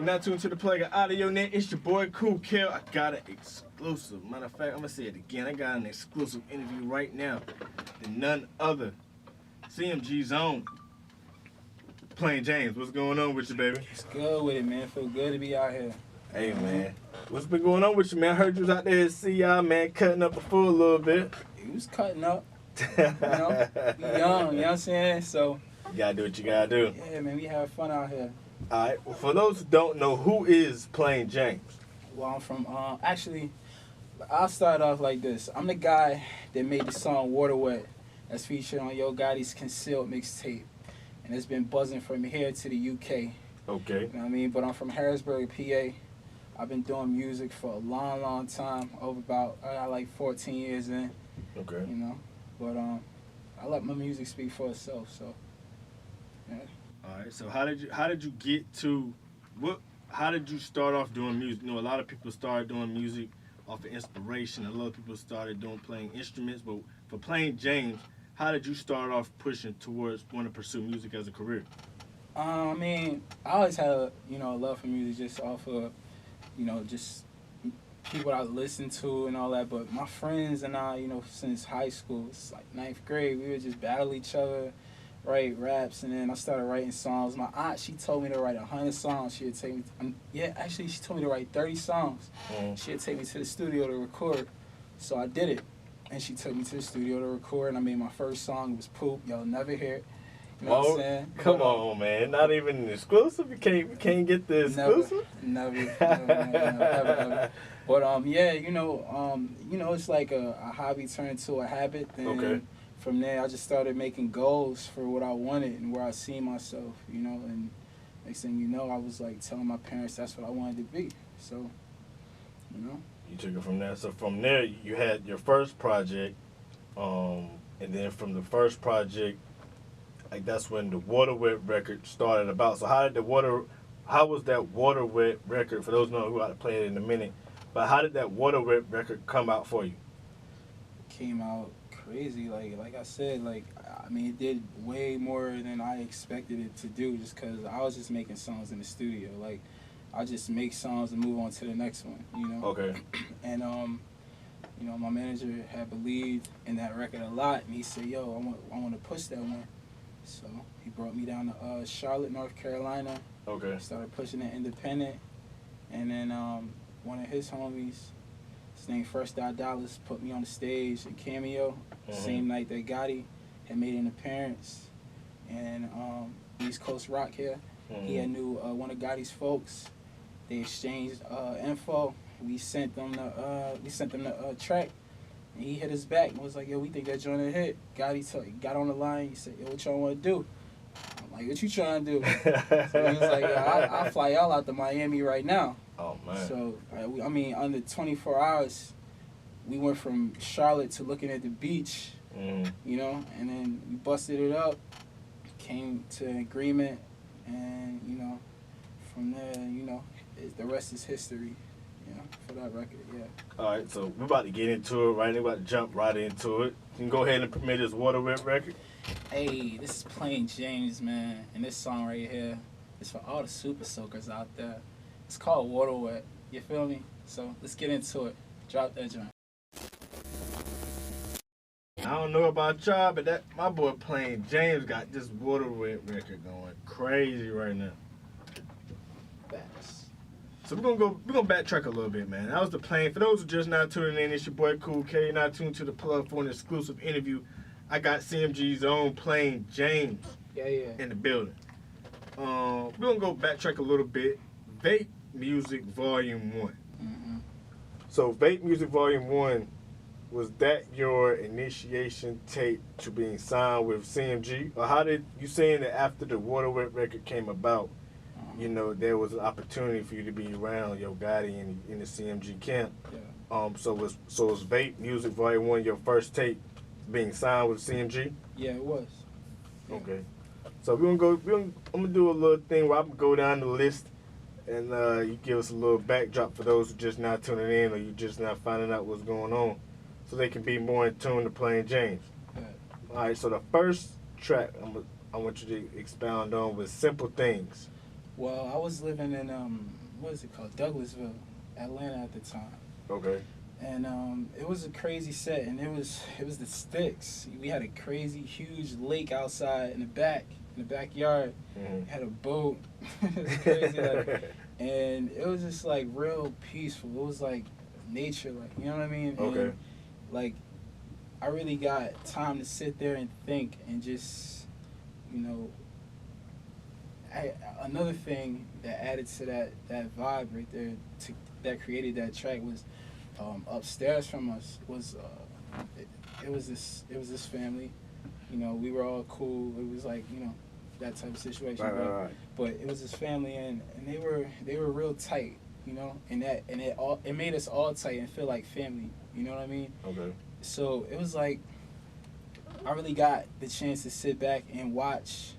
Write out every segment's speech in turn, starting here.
You're not tuned to the plug of Audio Net. It's your boy Cool Kill. I got an exclusive. Matter of fact, I'm gonna say it again. I got an exclusive interview right now. And none other. CMG's own. Playing Jaymes. What's going on with you, baby? It's good with it, man. Feel good to be out here. Hey, man. What's been going on with you, man? I heard you was out there at CI, man, cutting up before a little bit. He was cutting up. You know, we young, you know what I'm saying? So you gotta do what you gotta do. Yeah, man, we have fun out here. Alright, well, for those who don't know, who is Playing Jaymes? Well, I'm from, actually, I'll start off like this. I'm the guy that made the song Water Wet that's featured on Yo Gotti's Concealed mixtape. And it's been buzzing from here to the UK. Okay. You know what I mean? But I'm from Harrisburg, PA. I've been doing music for a long, long time. Over about, I got like 14 years in. Okay. You know? But I let my music speak for itself, so yeah. Alright, so how did you get to how did you start off doing music? You know, a lot of people started doing music off of inspiration. A lot of people started playing instruments, but for Playing Jaymes, how did you start off pushing towards wanting to pursue music as a career? I mean, I always had a love for music just off of, just people I listened to and all that, but my friends and I, since high school, it's like 9th grade, we would just battle each other, write raps, and then I started writing songs. My aunt, she told me to write 100 songs. She would take me, actually, she told me to write 30 songs. She'd take me to the studio to record, so I did it. And she took me to the studio to record, and I made my first song. It was Poop. Y'all never hear it. You know what I'm saying? Come on, man. Not even an exclusive? You can't get the exclusive? Never. But, yeah, it's like a hobby turned into a habit. And okay. From there, I just started making goals for what I wanted and where I see myself, and next thing you know, I was like telling my parents that's what I wanted to be. So, You took it from there. So from there, you had your first project, and then from the first project, like that's when the Water Wet record started about. So how was that Water Wet record, for those who know who ought to play it in a minute, but how did that Water Wet record come out for you? It came out crazy, like I said, it did way more than I expected it to do, just because I was just making songs in the studio. Like, I just make songs and move on to the next one, Okay. And my manager had believed in that record a lot, and he said, "Yo, I want to push that one." So he brought me down to Charlotte, North Carolina. Okay. Started pushing it independent, and then one of his homies, his name First Dallas, put me on the stage in Cameo. Same night that Gotti had made an appearance, and East Coast Rock here. He had knew one of Gotti's folks. They exchanged info. We sent them the track, and he hit us back and was like, "Yo, we think that joint a hit." Gotti got on the line. He said, "Yo, what y'all want to do?" I'm like, "What you trying to do?" So he was like, "Yo, I'll fly y'all out to Miami right now." Oh man. So under 24 hours, we went from Charlotte to looking at the beach, and then we busted it up, came to an agreement, and from there, the rest is history. For that record, yeah. All right, so we're about to get into it, right? We're about to jump right into it. You can go ahead and premiere this Water Wet record. Hey, this is Playing Jaymes, man, and this song right here is for all the super soakers out there. It's called Water Wet. You feel me? So let's get into it. Drop that joint. I don't know about y'all, but my boy Playing Jaymes got this Water Wet record going crazy right now. Facts. So we're gonna backtrack a little bit, man. That was the plan. For those who just now tuning in, it's your boy Cool K. You're not tuned to the plug for an exclusive interview. I got CMG's own Playing Jaymes in the building. We're gonna go backtrack a little bit. Vape Music Volume 1. So Vape Music Volume 1, was that your initiation tape to being signed with CMG? Or how did you saying that after the Water Wet record came about, there was an opportunity for you to be around Yo Gotti in the CMG camp? Yeah. So was Vape Music Volume 1 your first tape being signed with CMG? Yeah, it was. Yeah. Okay. So I'm gonna do a little thing where I'm gonna go down the list, and you give us a little backdrop for those who just not tuning in or you just not finding out what's going on, so they can be more in tune to Playing Jaymes. Yeah. All right. So the first track I want you to expound on was Simple Things. Well, I was living in what is it called, Douglasville, Atlanta at the time. Okay. And it was a crazy set, and it was the sticks. We had a crazy huge lake outside in the backyard. Mm-hmm. Had a boat. It was crazy, like, and it was just like real peaceful. It was like nature, like, you know what I mean? Okay. And, like, I really got time to sit there and think and just, you know. Another thing that added to that vibe right there, that created that track was. Upstairs from us was it was this family, you know. We were all cool. It was like, you know, that type of situation. Right. But it was this family, and they were real tight, you know, and it made us all tight and feel like family. You know what I mean? Okay. So it was like I really got the chance to sit back and watch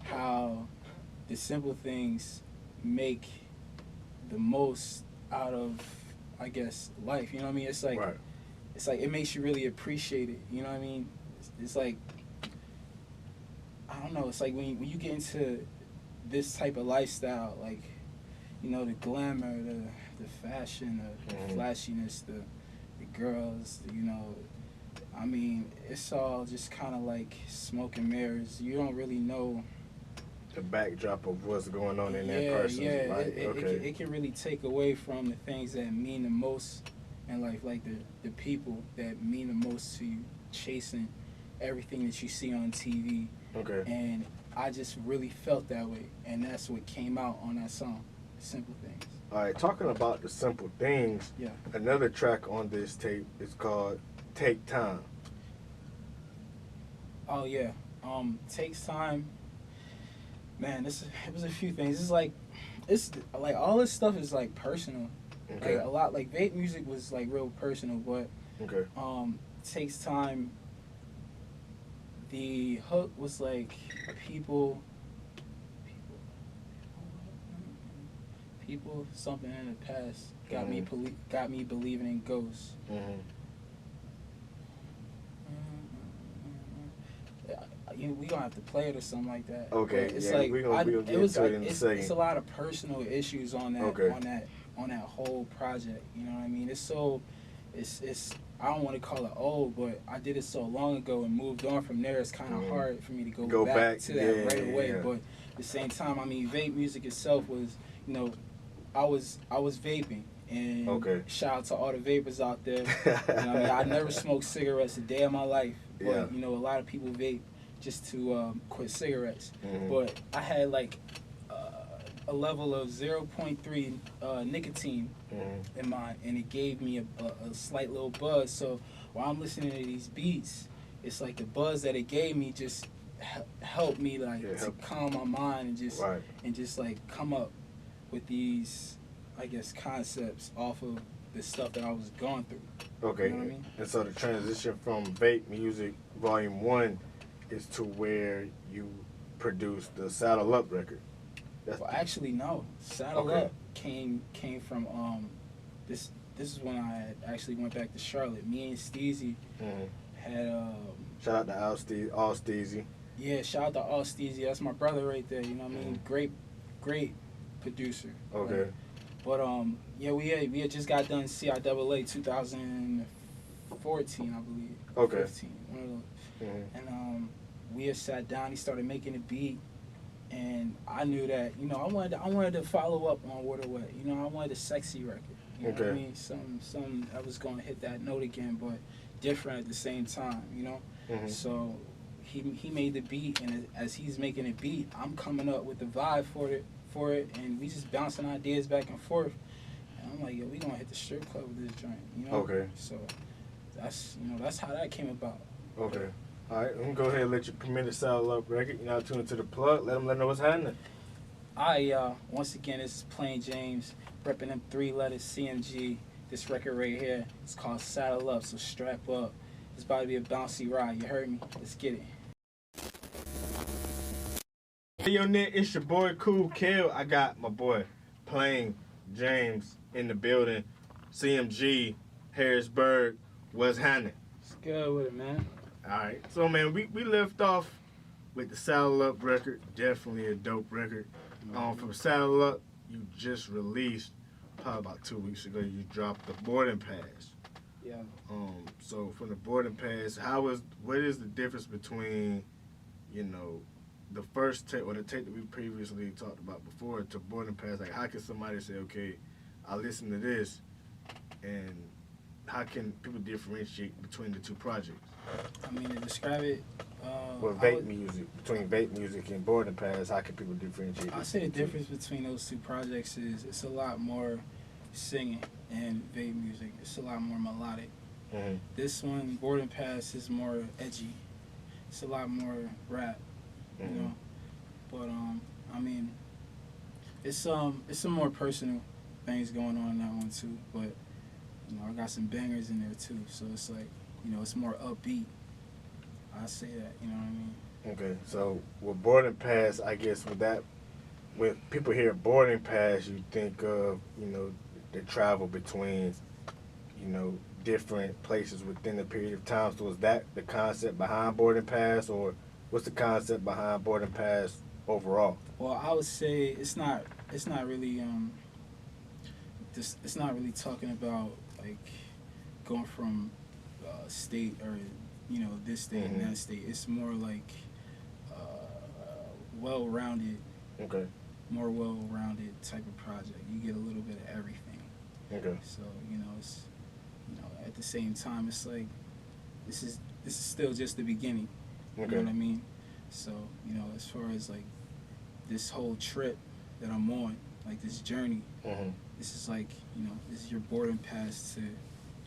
how the simple things make the most out of, I guess, life. You know what I mean? It's like, right. It's like it makes you really appreciate it. You know what I mean? It's like, I don't know. It's like when you get into this type of lifestyle, like, you know, the glamour, the fashion, the flashiness, the girls, you know. I mean, it's all just kind of like smoke and mirrors. You don't really know the backdrop of what's going on in that person's life. It can really take away from the things that mean the most in life, like the people that mean the most to you, chasing everything that you see on TV. Okay. And I just really felt that way, and that's what came out on that song, Simple Things. All right, talking about the simple things, Yeah. another track on this tape is called Take Time. Oh, yeah. Takes time. Man, it was a few things. It's like all this stuff is like personal. Okay. Like a lot, like Vape music was like real personal, but Okay. Takes time. The hook was like people, something in the past got me believing in ghosts. Mm-hmm. We gonna have to play it or something like that. Okay, but it's yeah, like we're gonna get to it in a second. It's a lot of personal issues on that Okay. on that whole project. You know what I mean? It's I don't want to call it old, but I did it so long ago and moved on from there. It's kind of hard for me to go back to that right away. Yeah. But at the same time, I mean, vape music itself was, you know, I was vaping. And shout out to all the vapors out there. You know what I mean? I never smoked cigarettes a day of my life. But, you know, a lot of people vape just to quit cigarettes. Mm-hmm. But I had like a level of 0.3 nicotine in mine, and it gave me a slight little buzz. So while I'm listening to these beats, it's like the buzz that it gave me just helped me like to calm my mind and just like come up with these, I guess, concepts off of the stuff that I was going through. Okay. You know what I mean? And so the transition from Vape Music Volume 1 is to where you produced the Saddle Up record. Well, actually, no. Saddle Up came from this is when I actually went back to Charlotte. Me and Steezy had shout out to All Steezy. Yeah, shout out to All Steezy. That's my brother right there. You know what I mean? Great producer. Okay. Like, but yeah, we had just got done CIAA 2014, I believe. Okay. 15, one of those. And we had sat down. He started making a beat. And I knew that, you know, I wanted to follow up on What or What. You know, I wanted a sexy record. You know what I mean? Some I was gonna hit that note again, but different at the same time. You know. So he made the beat, and as he's making a beat, I'm coming up with the vibe for it, and we just bouncing ideas back and forth. And I'm like, yo, we gonna hit the strip club with this joint. You know. Okay. So that's how that came about. Okay. All right, let me go ahead and let you premiere the Saddle Up record. You're now tuned to The Plug. Let them know what's happening. All right, y'all. Once again, this is Plain Jaymes, repping them 3 letters, CMG. This record right here, it's called Saddle Up, so strap up. It's about to be a bouncy ride. You heard me? Let's get it. Hey, yo, Nick, it's your boy Cool Kill. I got my boy Plain Jaymes in the building. CMG, Harrisburg. What's happening? What's good with it, man? All right, so man, we left off with the Saddle Up record. Definitely a dope record. From Saddle Up, you just released probably about 2 weeks ago. You dropped the boarding pass. Yeah. So from the boarding pass, what is the difference between, you know, the first tape or the tape that we previously talked about before to boarding pass? Like, how can somebody say, okay, I listen to this, and how can people differentiate between the two projects? I mean, to describe it, between vape music and boarding pass, how can people differentiate? I say the difference between those two projects is it's a lot more singing and vape music. It's a lot more melodic. Mm-hmm. This one, boarding pass, is more edgy. It's a lot more rap, you know. But I mean, it's some more personal things going on in that one too. But you know, I got some bangers in there too. So it's like, you know, it's more upbeat. I say that, you know what I mean? Okay, so with boarding pass, I guess when people hear boarding pass, you think of, you know, the travel between, you know, different places within a period of time. So is that the concept behind boarding pass, or what's the concept behind boarding pass overall? Well, I would say it's not really it's not really talking about like going from state or, you know, this state and that state. It's more like well-rounded. Okay. More well-rounded type of project. You get a little bit of everything. Okay. So, you know, it's, you know, at the same time, it's like this is still just the beginning. Okay. You know what I mean? So, you know, as far as like this whole trip that I'm on, like this journey, this is like, you know, this is your boarding pass to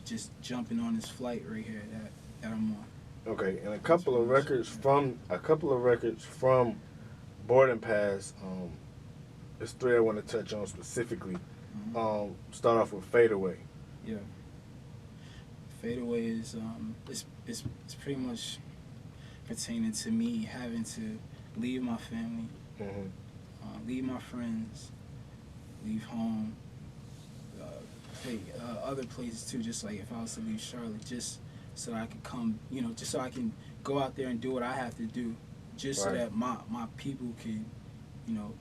just jumping on this flight right here that I'm on. Okay, and a couple of records from boarding pass. There's three I want to touch on specifically. Start off with Fade Away. Yeah. Fade Away is it's pretty much pertaining to me having to leave my family, leave my friends, leave home, other places too. Just like if I was to leave Charlotte, just so I could come, you know, just so I can go out there and do what I have to do, just so that my people can, you know,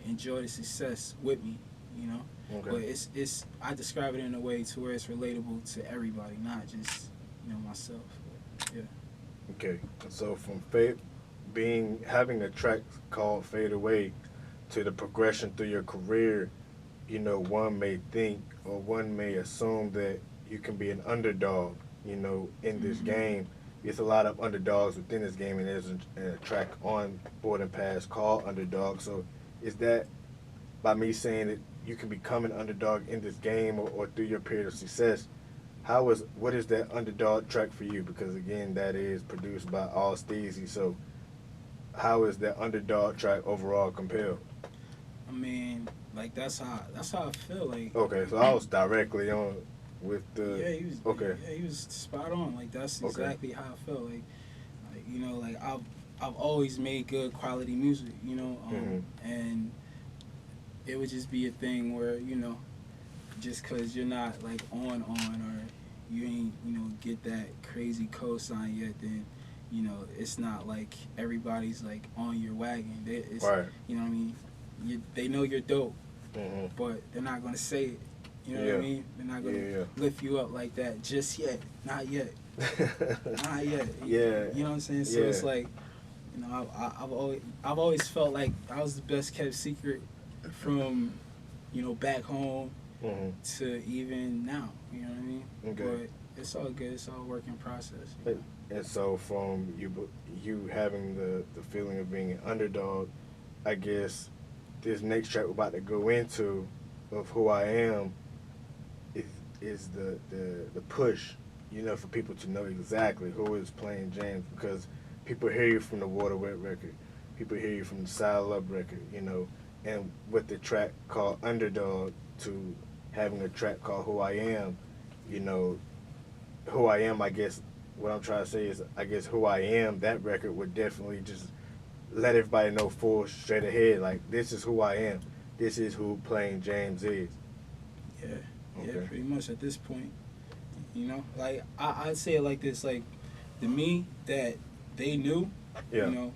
enjoy the success with me, you know. Okay. But it's I describe it in a way to where it's relatable to everybody, not just, you know, myself. But, yeah. Okay, so from having a track called Fade Away to the progression through your career, you know, one may think or one may assume that you can be an underdog, you know, in this game. There's a lot of underdogs within this game, and there's a track on Boarding Pass called Underdog. So is that by me saying that you can become an underdog in this game or through your period of success? What is that underdog track for you? Because again, that is produced by All Steezy. So how is that underdog track overall compelled? I mean, like that's how I feel. Like, okay, so I was directly on with the he was spot on. Like that's exactly how I felt. Like you know, like I've always made good quality music, you know, and it would just be a thing where, you know, just cause you're not like on or you ain't, you know, get that crazy cosign yet, then, you know, it's not like everybody's like on your wagon. It's, you know what I mean? They know you're dope, but they're not gonna say it. You know what I mean? They're not gonna lift you up like that just yet. Not yet. Not yet. Yeah. You know what I'm saying? So it's like, you know, I've always felt like I was the best kept secret from, you know, back home to even now. You know what I mean? Okay. But it's all good. It's all a working process. And so from you having the feeling of being an underdog, I guess this next track we're about to go into of Who I Am is the push, you know, for people to know exactly who is playing Jaymes, because people hear you from the Water Wet record, people hear you from the Saddle Up record, you know, and with the track called Underdog to having a track called Who I Am, you know, Who I Am, I guess what I'm trying to say is, I guess Who I Am, that record would definitely just let everybody know full straight ahead, like, this is who I am. This is who playing Jaymes is. Yeah. Okay. Yeah, pretty much at this point. You know, like, I'd say it like this, like, the me that they knew Yeah. You know,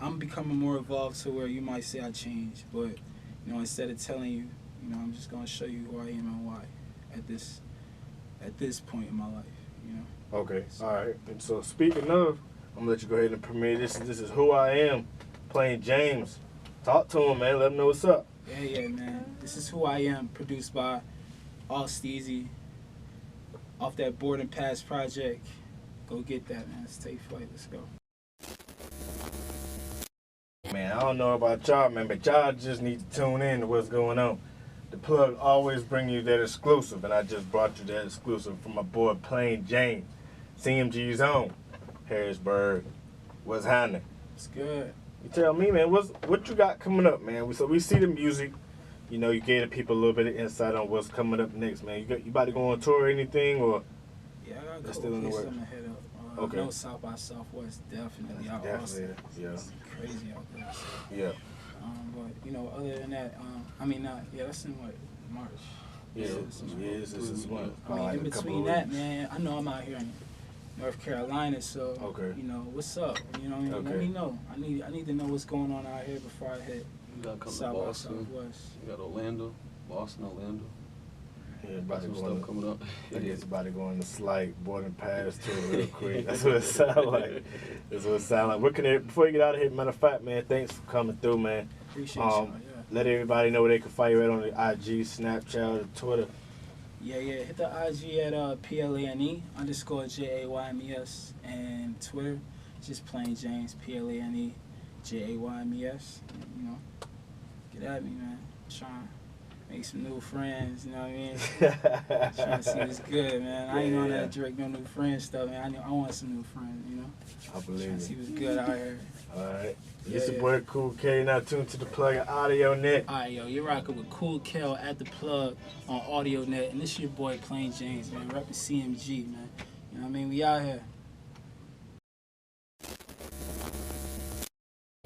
I'm becoming more evolved to where you might say I changed, but you know, instead of telling you, you know, I'm just gonna show you who I am and why at this point in my life. You know. Okay. All right. And so speaking of, I'm gonna let you go ahead and premiere this. This is Who I Am, playing Jaymes. Talk to him, man. Let him know what's up. Yeah, man. This is Who I Am, produced by All Steezy, off that Boarding Pass project. Go get that, man. Let's take flight. Let's go. Man, I don't know about y'all, man, but y'all just need to tune in to what's going on. The Plug always bring you that exclusive, and I just brought you that exclusive from my boy playing Jaymes, CMG's own, Harrisburg. What's happening? It's good. You tell me, man, what you got coming up, man? So we see the music. You know, you gave the people a little bit of insight on what's coming up next, man. You about to go on tour or anything, or? Yeah, I got that's still in the works. Ahead of. Okay. No, South by Southwest definitely out. Definitely, yeah. It's crazy out there. Yeah. But you know, other than that, that's in what, March. Yeah, this is one. I mean, in between that, man, I know I'm out here in North Carolina, so okay. You know what's up. You know, what I mean? Okay. Let me know. I need to know what's going on out here before I hit South by Southwest. You got Orlando, Boston, Orlando. Yeah, about to some go stuff coming up. I guess about to go on the slight boarding pass tour real quick. That's what it sounds like. That's what it sounds like. What can they, before you get out of here, matter of fact, man, thanks for coming through, man. Appreciate y'all, yeah. Let everybody know where they can find you at on the IG, Snapchat, Twitter. Yeah. Hit the IG at PLANE_JAYMES and Twitter, just plain Jaymes, PLANE_JAYMES. You know, get at me, man. I'm trying to make some new friends, you know what I mean? Trying to see what's good, man. I ain't on that direct no new friends stuff, man. I want some new friends, you know? I believe Trying to see what's good out here. All right. Yeah, It's your boy Cool K, now tuned to the Plug Audio Net. All right, yo, you're rocking with Cool Kel at the Plug on Audio Net, and this your boy Plain Jaymes, man, repping CMG, man. You know what I mean? We out here.